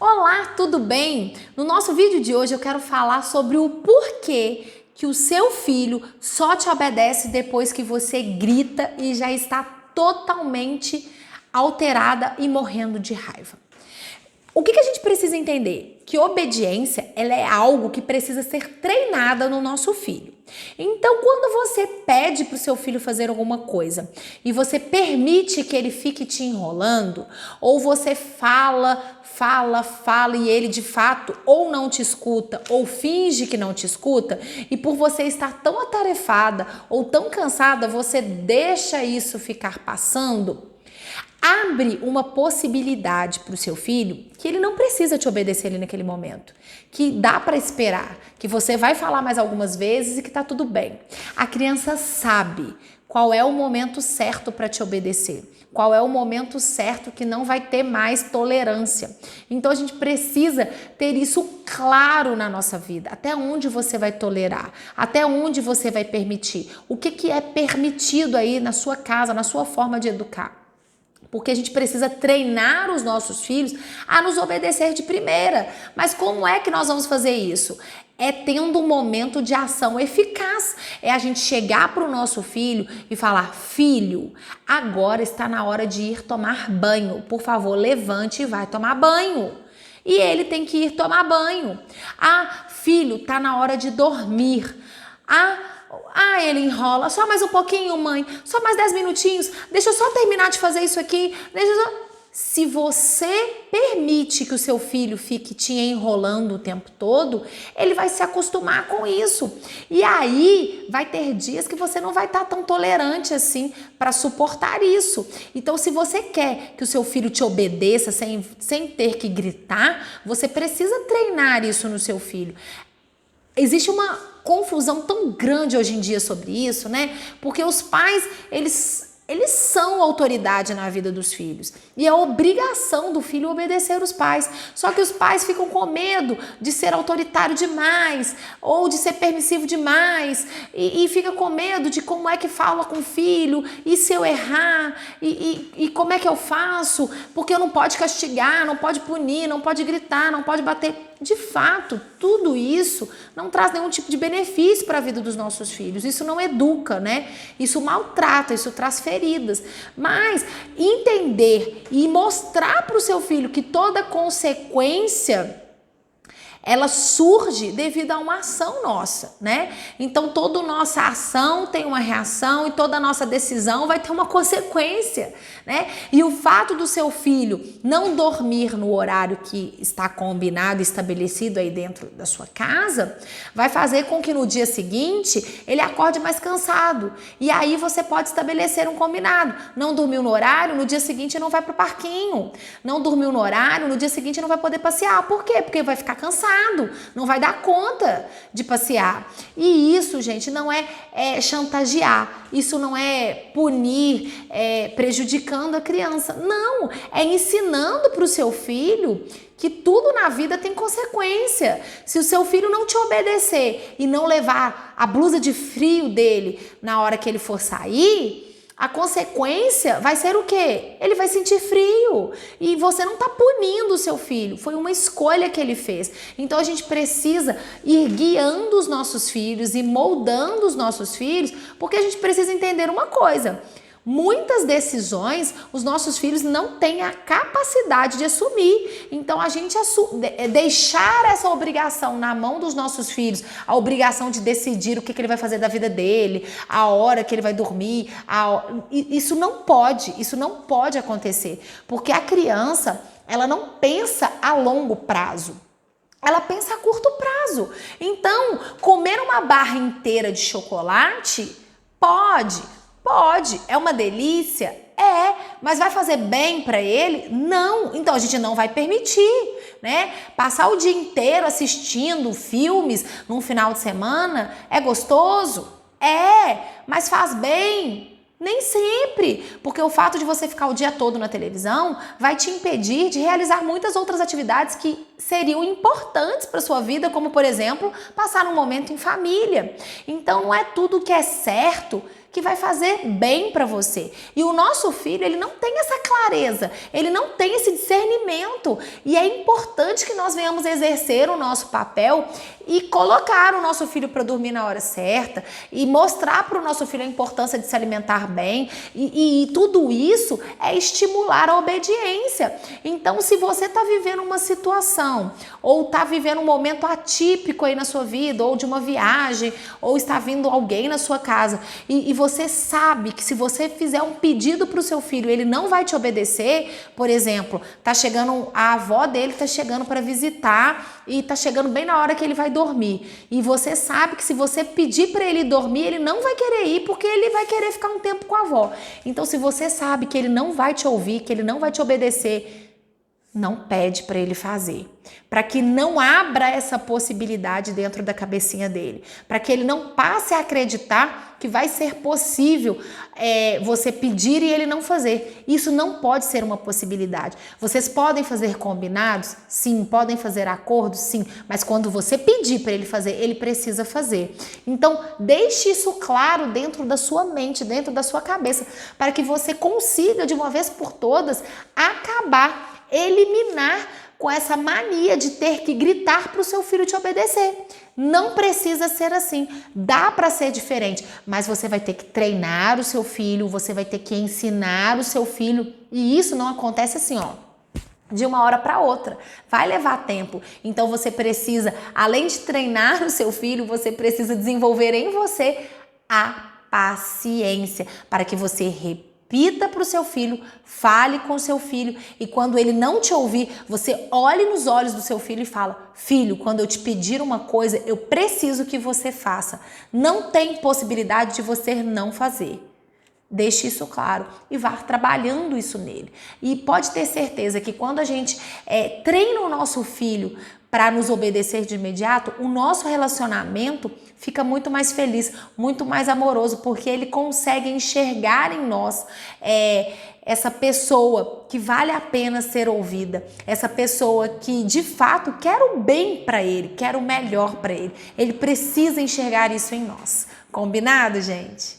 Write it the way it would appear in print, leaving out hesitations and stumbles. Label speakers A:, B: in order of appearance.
A: Olá, tudo bem? No nosso vídeo de hoje eu quero falar sobre o porquê que o seu filho só te obedece depois que você grita e já está totalmente alterada e morrendo de raiva. O que a gente precisa entender? Que obediência, ela é algo que precisa ser treinada no nosso filho. Então, quando você pede para o seu filho fazer alguma coisa e você permite que ele fique te enrolando, ou você fala e ele de fato ou não te escuta ou finge que não te escuta, e por você estar tão atarefada ou tão cansada, você deixa isso ficar passando, abre uma possibilidade para o seu filho que ele não precisa te obedecer ali naquele momento, que dá para esperar, que você vai falar mais algumas vezes e que tá tudo bem. A criança sabe qual é o momento certo para te obedecer, qual é o momento certo que não vai ter mais tolerância. Então a gente precisa ter isso claro na nossa vida, até onde você vai tolerar, até onde você vai permitir, o que é permitido aí na sua casa, na sua forma de educar. Porque a gente precisa treinar os nossos filhos a nos obedecer de primeira. Mas como é que nós vamos fazer isso? É tendo um momento de ação eficaz. É a gente chegar para o nosso filho e falar: filho, agora está na hora de ir tomar banho. Por favor, levante e vai tomar banho. E ele tem que ir tomar banho. Ah, filho, está na hora de dormir. Ele enrola, só mais um pouquinho, mãe, só mais 10 minutinhos, deixa eu só terminar de fazer isso aqui, Se você permite que o seu filho fique te enrolando o tempo todo, ele vai se acostumar com isso. E aí vai ter dias que você não vai estar tão tolerante assim para suportar isso. Então, se você quer que o seu filho te obedeça sem ter que gritar, você precisa treinar isso no seu filho. Existe uma confusão tão grande hoje em dia sobre isso, né? Porque os pais, eles são autoridade na vida dos filhos. E é obrigação do filho obedecer os pais. Só que os pais ficam com medo de ser autoritário demais ou de ser permissivo demais e fica com medo de como é que fala com o filho, e se eu errar, e como é que eu faço, porque não pode castigar, não pode punir, não pode gritar, não pode bater. De fato, tudo isso não traz nenhum tipo de benefício para a vida dos nossos filhos. Isso não educa, né? Isso maltrata, isso traz feridas. Mas entender e mostrar para o seu filho que toda consequência ela surge devido a uma ação nossa, né? Então toda nossa ação tem uma reação e toda nossa decisão vai ter uma consequência, né? E o fato do seu filho não dormir no horário que está combinado, estabelecido aí dentro da sua casa, vai fazer com que no dia seguinte ele acorde mais cansado. E aí você pode estabelecer um combinado. Não dormiu no horário, no dia seguinte não vai para o parquinho. Não dormiu no horário, no dia seguinte não vai poder passear. Por quê? Porque vai ficar cansado. Não vai dar conta de passear. E isso, gente, não é chantagear, isso não é punir, prejudicando a criança. Não, é ensinando para o seu filho que tudo na vida tem consequência. Se o seu filho não te obedecer e não levar a blusa de frio dele na hora que ele for sair, a consequência vai ser o quê? Ele vai sentir frio. E você não está punindo o seu filho. Foi uma escolha que ele fez. Então a gente precisa ir guiando os nossos filhos e moldando os nossos filhos, porque a gente precisa entender uma coisa. Muitas decisões os nossos filhos não têm a capacidade de assumir. Então a gente deixar essa obrigação na mão dos nossos filhos, a obrigação de decidir o que ele vai fazer da vida dele, a hora que ele vai dormir, isso não pode acontecer, porque a criança, ela não pensa a longo prazo. Ela pensa a curto prazo. Então, comer uma barra inteira de chocolate pode, é uma delícia? Mas vai fazer bem para ele? Não. Então a gente não vai permitir, né? Passar o dia inteiro assistindo filmes num final de semana é gostoso? Mas faz bem? Nem sempre, porque o fato de você ficar o dia todo na televisão vai te impedir de realizar muitas outras atividades que seriam importantes para sua vida, como, por exemplo, passar um momento em família. Então, não é tudo que é certo que vai fazer bem para você. E o nosso filho, ele não tem essa clareza, ele não tem esse discernimento. E é importante que nós venhamos exercer o nosso papel e colocar o nosso filho para dormir na hora certa e mostrar para o nosso filho a importância de se alimentar bem. E tudo isso é estimular a obediência. Então, se você está vivendo uma situação ou está vivendo um momento atípico aí na sua vida, ou de uma viagem, ou está vindo alguém na sua casa e você sabe que se você fizer um pedido para o seu filho, ele não vai te obedecer, por exemplo, tá chegando, a avó dele tá chegando para visitar e tá chegando bem na hora que ele vai dormir. E você sabe que se você pedir para ele dormir, ele não vai querer ir porque ele vai querer ficar um tempo com a avó. Então, se você sabe que ele não vai te ouvir, que ele não vai te obedecer, não pede para ele fazer, para que não abra essa possibilidade dentro da cabecinha dele, para que ele não passe a acreditar que vai ser possível você pedir e ele não fazer. Isso não pode ser uma possibilidade. Vocês podem fazer combinados? Sim. Podem fazer acordos? Sim. Mas quando você pedir para ele fazer, ele precisa fazer. Então, deixe isso claro dentro da sua mente, dentro da sua cabeça, para que você consiga, de uma vez por todas, acabar, eliminar com essa mania de ter que gritar para o seu filho te obedecer. Não precisa ser assim, dá para ser diferente, mas você vai ter que treinar o seu filho, você vai ter que ensinar o seu filho, e isso não acontece assim, ó, de uma hora para outra, vai levar tempo. Então você precisa, além de treinar o seu filho, você precisa desenvolver em você a paciência, para que você repita para o seu filho, fale com o seu filho, e quando ele não te ouvir, você olhe nos olhos do seu filho e fala: filho, quando eu te pedir uma coisa, eu preciso que você faça. Não tem possibilidade de você não fazer. Deixe isso claro e vá trabalhando isso nele. E pode ter certeza que quando a gente treina o nosso filho para nos obedecer de imediato, o nosso relacionamento fica muito mais feliz, muito mais amoroso, porque ele consegue enxergar em nós essa pessoa que vale a pena ser ouvida, essa pessoa que de fato quer o bem para ele, quer o melhor para ele. Ele precisa enxergar isso em nós. Combinado, gente?